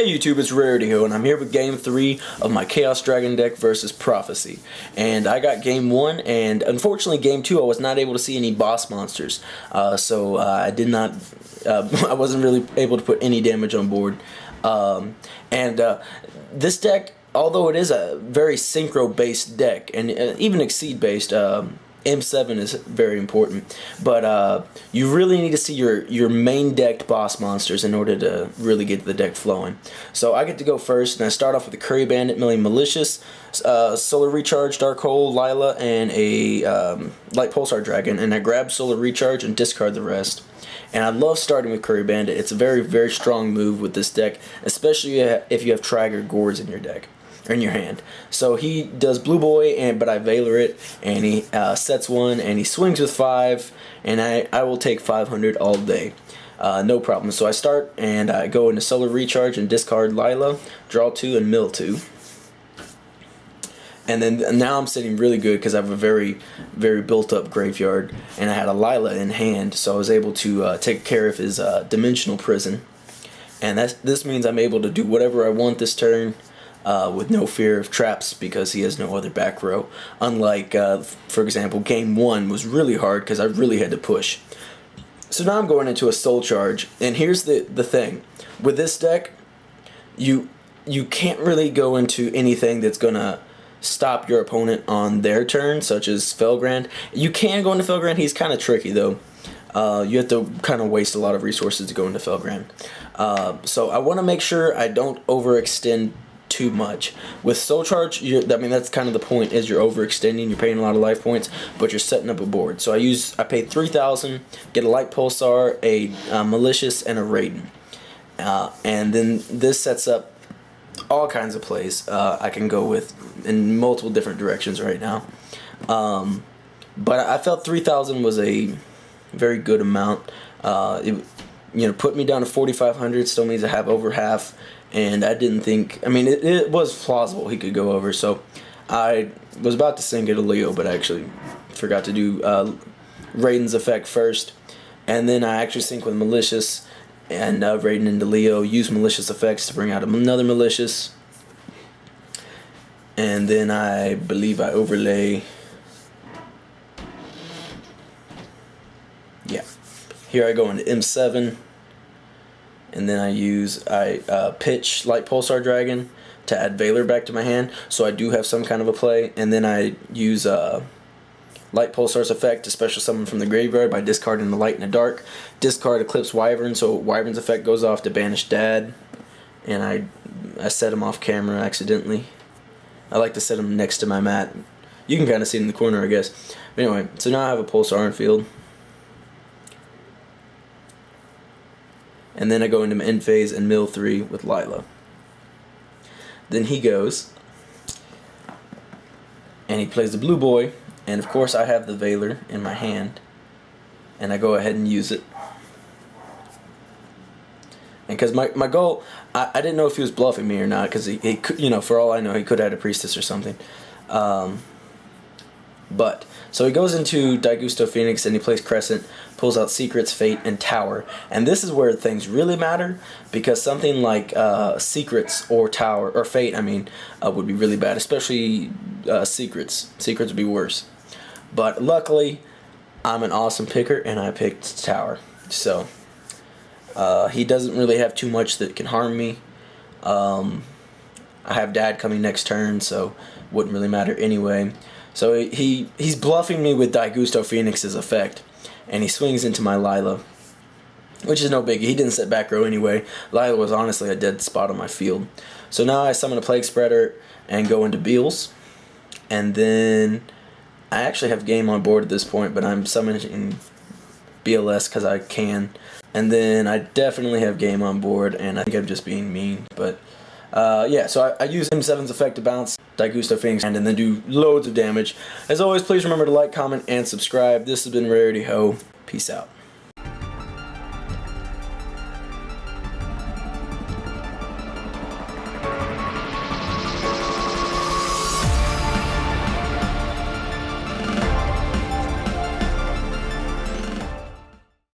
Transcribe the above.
Hey YouTube, it's Yugioh, and I'm here with Game 3 of my Chaos Dragon deck versus Prophecy. And I got Game 1, and unfortunately Game 2 I was not able to see any boss monsters. So I did not, I wasn't really able to put any damage on board. This deck, although it is a very synchro-based deck, and even Exceed-based, M7 is very important, but you really need to see your main decked boss monsters in order to really get the deck flowing. So I get to go first, and I start off with a Curry Bandit, Millie Malicious, Solar Recharge, Dark Hole, Lila, and a Light Pulsar Dragon, and I grab Solar Recharge and discard the rest. And I love starting with Curry Bandit. It's a very, very strong move with this deck, especially if you have Trigger Gourds in your deck. Or in your hand. So he does Blue Boy, but I Valor it, and he sets one, and he swings with 5, and I will take 500 all day. No problem. So I start, and I go into Solar Recharge and discard Lila, draw 2, and mill 2. And then now I'm sitting really good because I have a very, very built-up graveyard, and I had a Lila in hand, so I was able to take care of his Dimensional Prison. And this means I'm able to do whatever I want this turn. With no fear of traps because he has no other back row. Unlike, for example, Game 1 was really hard because I really had to push. So now I'm going into a Soul Charge, and here's the thing. With this deck, you can't really go into anything that's going to stop your opponent on their turn, such as Felgrand. You can go into Felgrand, he's kind of tricky though. You have to kind of waste a lot of resources to go into Felgrand. So I want to make sure I don't overextend too much. With Soul Charge, I mean that's kind of the point, is you're overextending, you're paying a lot of life points, but you're setting up a board. So I paid 3,000, get a Light Pulsar, a Malicious, and a Raiden. And then this sets up all kinds of plays I can go with in multiple different directions right now. But I felt 3,000 was a very good amount. It put me down to 4,500, still means I have over half. And I didn't think, I mean, it was plausible he could go over, so I was about to sink it to Leo, but I actually forgot to do Raiden's effect first. And then I actually sync with Malicious and Raiden into Leo, use Malicious effects to bring out another Malicious. And then I believe I overlay. Yeah. Here I go into M7. And then I pitch Light Pulsar Dragon to add Valor back to my hand, so I do have some kind of a play. And then I use Light Pulsar's effect to special summon from the graveyard by discarding the Light and the Dark. Discard Eclipse Wyvern, so Wyvern's effect goes off to banish Dad. And I set him off camera accidentally. I like to set him next to my mat. You can kind of see it in the corner, I guess. But anyway, so now I have a Pulsar in field. And then I go into my end phase and mill 3 with Lila. Then he goes, and he plays the Blue Boy, and of course I have the Valor in my hand, and I go ahead and use it. And because my goal, I didn't know if he was bluffing me or not, because he could, for all I know, he could have had a Priestess or something. So he goes into Daigusto Phoenix and he plays Crescent, pulls out Secrets, Fate, and Tower. And this is where things really matter, because something like Secrets or Tower, or Fate, would be really bad, especially Secrets. Secrets would be worse. But luckily, I'm an awesome picker and I picked Tower. So he doesn't really have too much that can harm me. I have Dad coming next turn, so wouldn't really matter anyway. So he's bluffing me with Daigusto Phoenix's effect, and he swings into my Lila, which is no biggie. He didn't set back row anyway. Lila was honestly a dead spot on my field. So now I summon a Plague Spreader and go into Beals, and then I actually have game on board at this point, but I'm summoning BLS because I can. And then I definitely have game on board, and I think I'm just being mean, but yeah, so I use M7's effect to bounce Daigusto Phoenix and then do loads of damage. As always, please remember to like, comment, and subscribe. This has been Yugioh. Peace out.